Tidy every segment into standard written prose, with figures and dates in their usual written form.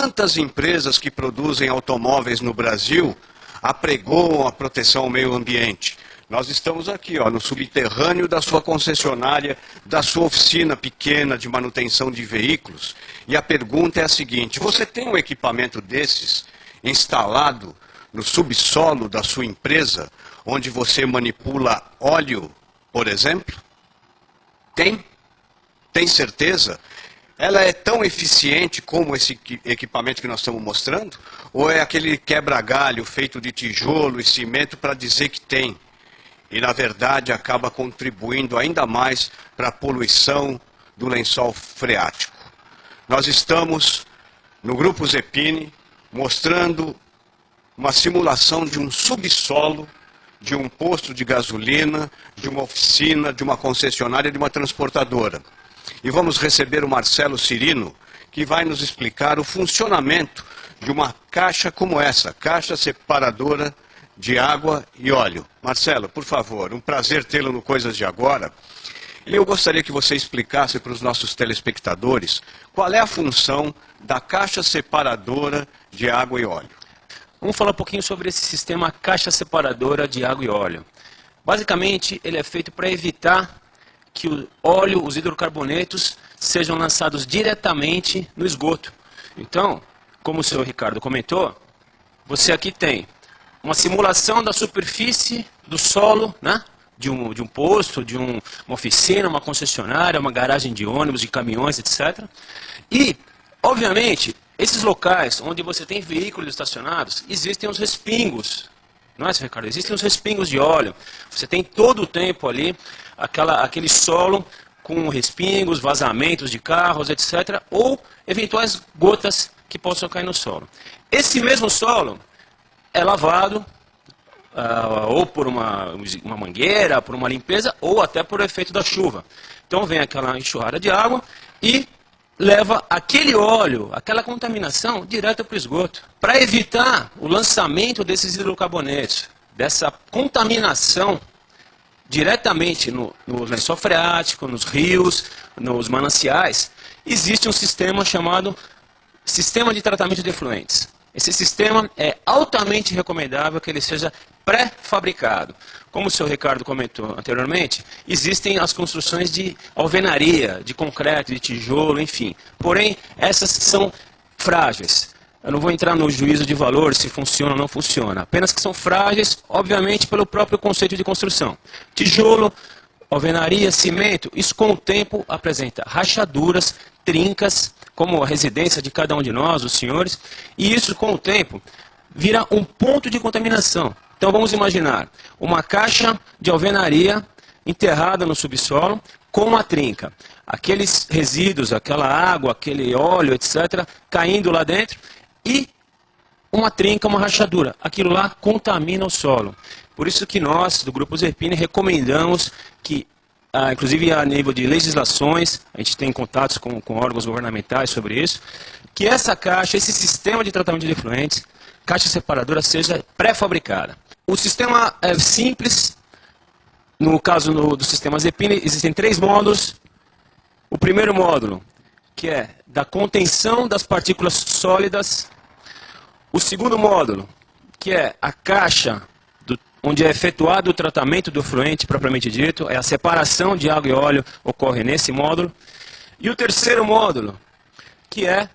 tantas empresas que produzem automóveis no Brasil apregoam a proteção ao meio ambiente. Nós estamos aqui, ó, no subterrâneo da sua concessionária, da sua oficina pequena de manutenção de veículos. E a pergunta é a seguinte: você tem um equipamento desses instalado no subsolo da sua empresa, onde você manipula óleo, por exemplo? Tem? Tem certeza? Ela é tão eficiente como esse equipamento que nós estamos mostrando? Ou é aquele quebra-galho feito de tijolo e cimento para dizer que tem? E, na verdade, acaba contribuindo ainda mais para a poluição do lençol freático. Nós estamos, no Grupo Zepini, mostrando uma simulação de um subsolo, de um posto de gasolina, de uma oficina, de uma concessionária, de uma transportadora. E vamos receber o Marcelo Cirino, que vai nos explicar o funcionamento de uma caixa como essa, caixa separadora de água e óleo. Marcelo, por favor, um prazer tê-lo no Coisas de Agora. E eu gostaria que você explicasse para os nossos telespectadores qual é a função da caixa separadora de água e óleo. Vamos falar um pouquinho sobre esse sistema caixa separadora de água e óleo. Basicamente, ele é feito para evitar que o óleo, os hidrocarbonetos, sejam lançados diretamente no esgoto. Então, como o senhor Ricardo comentou, você aqui tem uma simulação da superfície do solo, né? De um posto, de uma oficina, uma concessionária, uma garagem de ônibus, de caminhões, etc. E, obviamente, esses locais onde você tem veículos estacionados, existem os respingos. Não é, senhor Ricardo? Existem os respingos de óleo. Você tem todo o tempo ali aquele solo com respingos, vazamentos de carros, etc. Ou eventuais gotas que possam cair no solo. Esse mesmo solo é lavado ou por uma mangueira, por uma limpeza, ou até por efeito da chuva. Então vem aquela enxurrada de água e leva aquele óleo, aquela contaminação, direto para o esgoto. Para evitar o lançamento desses hidrocarbonetos, dessa contaminação diretamente no lençol freático, nos rios, nos mananciais, existe um sistema chamado Sistema de Tratamento de Efluentes. Esse sistema é altamente recomendável que ele seja pré-fabricado. Como o senhor Ricardo comentou anteriormente, existem as construções de alvenaria, de concreto, de tijolo, enfim. Porém, essas são frágeis. Eu não vou entrar no juízo de valor se funciona ou não funciona. Apenas que são frágeis, obviamente, pelo próprio conceito de construção. Tijolo, alvenaria, cimento, isso com o tempo apresenta rachaduras, trincas, como a residência de cada um de nós, os senhores, e isso com o tempo vira um ponto de contaminação. Então vamos imaginar uma caixa de alvenaria enterrada no subsolo com uma trinca. Aqueles resíduos, aquela água, aquele óleo, etc., caindo lá dentro e uma trinca, uma rachadura. Aquilo lá contamina o solo. Por isso que nós, do Grupo Zepini, recomendamos que inclusive a nível de legislações, a gente tem contatos com órgãos governamentais sobre isso, que essa caixa, esse sistema de tratamento de efluentes, caixa separadora, seja pré-fabricada. O sistema é simples, no caso do sistema Zepini, existem 3 módulos. O primeiro módulo, que é da contenção das partículas sólidas. O segundo módulo, que é a caixa onde é efetuado o tratamento do efluente propriamente dito, é a separação de água e óleo, ocorre nesse módulo. E o terceiro módulo, que é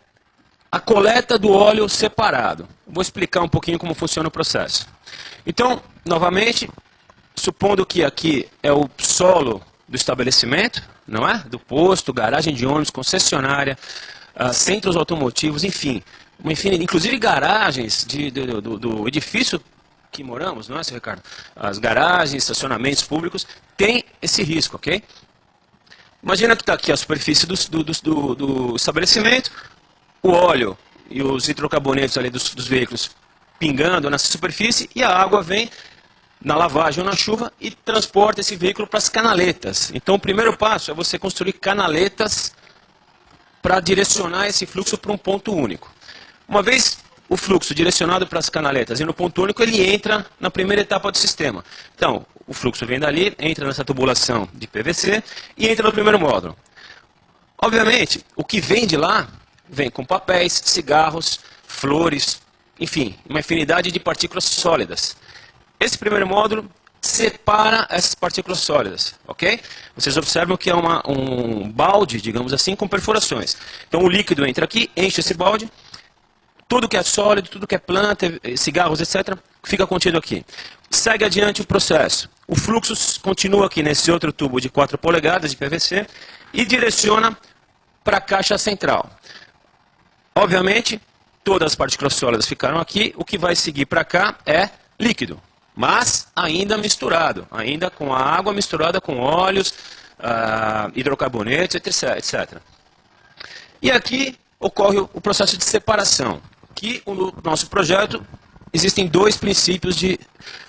a coleta do óleo separado. Vou explicar um pouquinho como funciona o processo. Então, novamente, supondo que aqui é o solo do estabelecimento, não é? Do posto, garagem de ônibus, concessionária, centros automotivos, enfim, inclusive garagens do edifício que moramos, não é, senhor Ricardo? As garagens, estacionamentos públicos, tem esse risco, ok? Imagina que está aqui a superfície do estabelecimento, o óleo e os hidrocarbonetos ali dos veículos pingando nessa superfície e a água vem na lavagem ou na chuva e transporta esse veículo para as canaletas. Então o primeiro passo é você construir canaletas para direcionar esse fluxo para um ponto único. Uma vez o fluxo direcionado para as canaletas e no ponto único, ele entra na primeira etapa do sistema. Então, o fluxo vem dali, entra nessa tubulação de PVC e entra no primeiro módulo. Obviamente, o que vem de lá vem com papéis, cigarros, flores, enfim, uma infinidade de partículas sólidas. Esse primeiro módulo separa essas partículas sólidas, ok? Vocês observam que é um balde, digamos assim, com perfurações. Então o líquido entra aqui, enche esse balde, tudo que é sólido, tudo que é planta, cigarros, etc., fica contido aqui. Segue adiante o processo. O fluxo continua aqui nesse outro tubo de 4 polegadas de PVC e direciona para a caixa central. Obviamente, todas as partículas sólidas ficaram aqui, o que vai seguir para cá é líquido, mas ainda misturado, ainda com a água misturada com óleos, hidrocarbonetos, etc. E aqui ocorre o processo de separação, que no nosso projeto existem 2 princípios de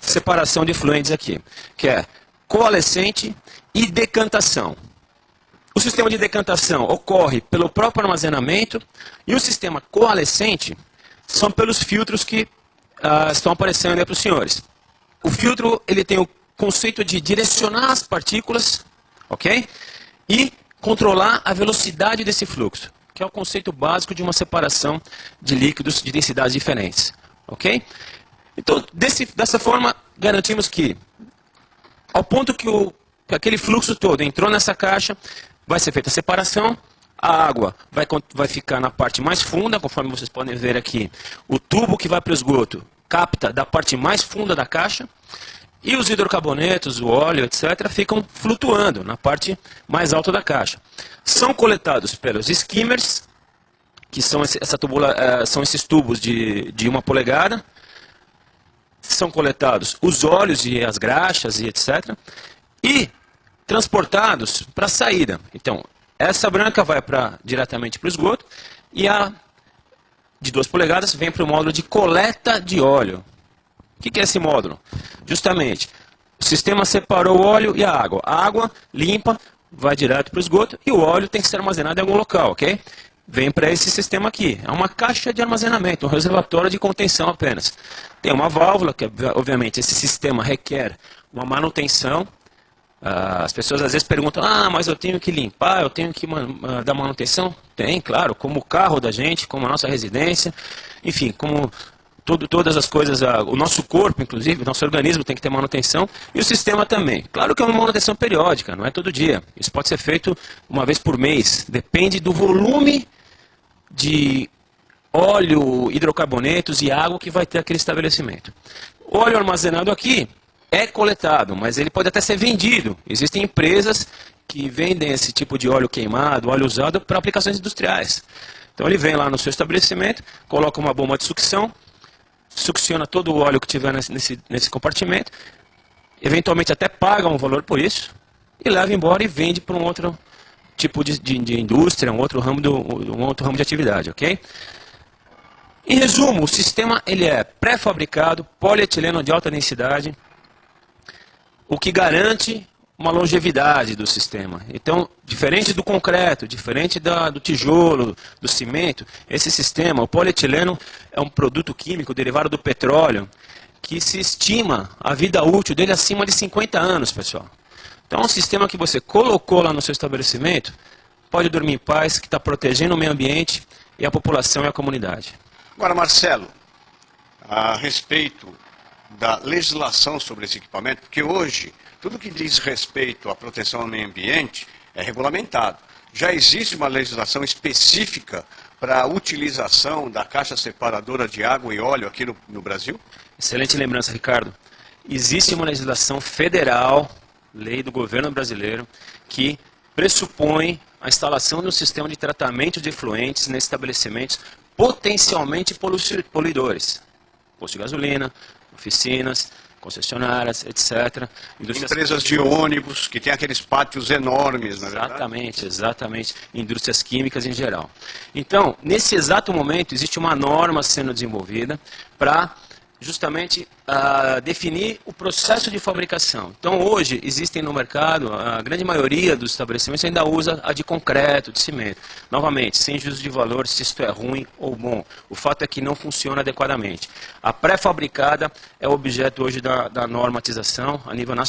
separação de efluentes aqui, que é coalescente e decantação. O sistema de decantação ocorre pelo próprio armazenamento e o sistema coalescente são pelos filtros que estão aparecendo aí para os senhores. O filtro ele tem o conceito de direcionar as partículas, ok? E controlar a velocidade desse fluxo, que é o conceito básico de uma separação de líquidos de densidades diferentes, ok? Então, dessa forma, garantimos que, ao ponto que aquele fluxo todo entrou nessa caixa, vai ser feita a separação, a água vai ficar na parte mais funda, conforme vocês podem ver aqui. O tubo que vai para o esgoto capta da parte mais funda da caixa, e os hidrocarbonetos, o óleo, etc., ficam flutuando na parte mais alta da caixa. São coletados pelos skimmers, que são, são esses tubos de 1 polegada. São coletados os óleos e as graxas e etc. E transportados para a saída. Então, essa branca vai diretamente para o esgoto e a de 2 polegadas vem para o módulo de coleta de óleo. O que é esse módulo? Justamente, o sistema separou o óleo e a água. A água limpa, vai direto para o esgoto e o óleo tem que ser armazenado em algum local, ok? Vem para esse sistema aqui. É uma caixa de armazenamento, um reservatório de contenção apenas. Tem uma válvula, que obviamente esse sistema requer uma manutenção. As pessoas às vezes perguntam, mas eu tenho que limpar, eu tenho que dar manutenção? Tem, claro, como o carro da gente, como a nossa residência, enfim, como todas as coisas, o nosso corpo, inclusive, o nosso organismo tem que ter manutenção, e o sistema também. Claro que é uma manutenção periódica, não é todo dia. Isso pode ser feito uma vez por mês, depende do volume de óleo, hidrocarbonetos e água que vai ter aquele estabelecimento. O óleo armazenado aqui é coletado, mas ele pode até ser vendido. Existem empresas que vendem esse tipo de óleo queimado, óleo usado para aplicações industriais. Então ele vem lá no seu estabelecimento, coloca uma bomba de sucção, succiona todo o óleo que tiver nesse compartimento, eventualmente até paga um valor por isso, e leva embora e vende para um outro tipo de indústria, um outro ramo de atividade, ok? Em resumo, o sistema ele é pré-fabricado, polietileno de alta densidade, o que garante uma longevidade do sistema. Então, diferente do concreto, diferente do tijolo, do cimento, esse sistema, o polietileno, é um produto químico derivado do petróleo, que se estima a vida útil dele acima de 50 anos, pessoal. Então, é um sistema que você colocou lá no seu estabelecimento, pode dormir em paz, que está protegendo o meio ambiente e a população e a comunidade. Agora, Marcelo, a respeito da legislação sobre esse equipamento, porque hoje tudo que diz respeito à proteção ao meio ambiente é regulamentado. Já existe uma legislação específica para a utilização da caixa separadora de água e óleo aqui no Brasil? Excelente lembrança, Ricardo. Existe uma legislação federal, lei do governo brasileiro, que pressupõe a instalação de um sistema de tratamento de efluentes nesses estabelecimentos potencialmente poluidores. Posto de gasolina, oficinas, concessionárias, etc. Empresas de ônibus, que tem aqueles pátios enormes, na verdade. Exatamente, exatamente. Indústrias químicas em geral. Então, nesse exato momento, existe uma norma sendo desenvolvida para justamente definir o processo de fabricação. Então, hoje, existem no mercado, a grande maioria dos estabelecimentos ainda usa a de concreto, de cimento. Novamente, sem juízo de valor se isto é ruim ou bom. O fato é que não funciona adequadamente. A pré-fabricada é objeto hoje da normatização a nível nacional.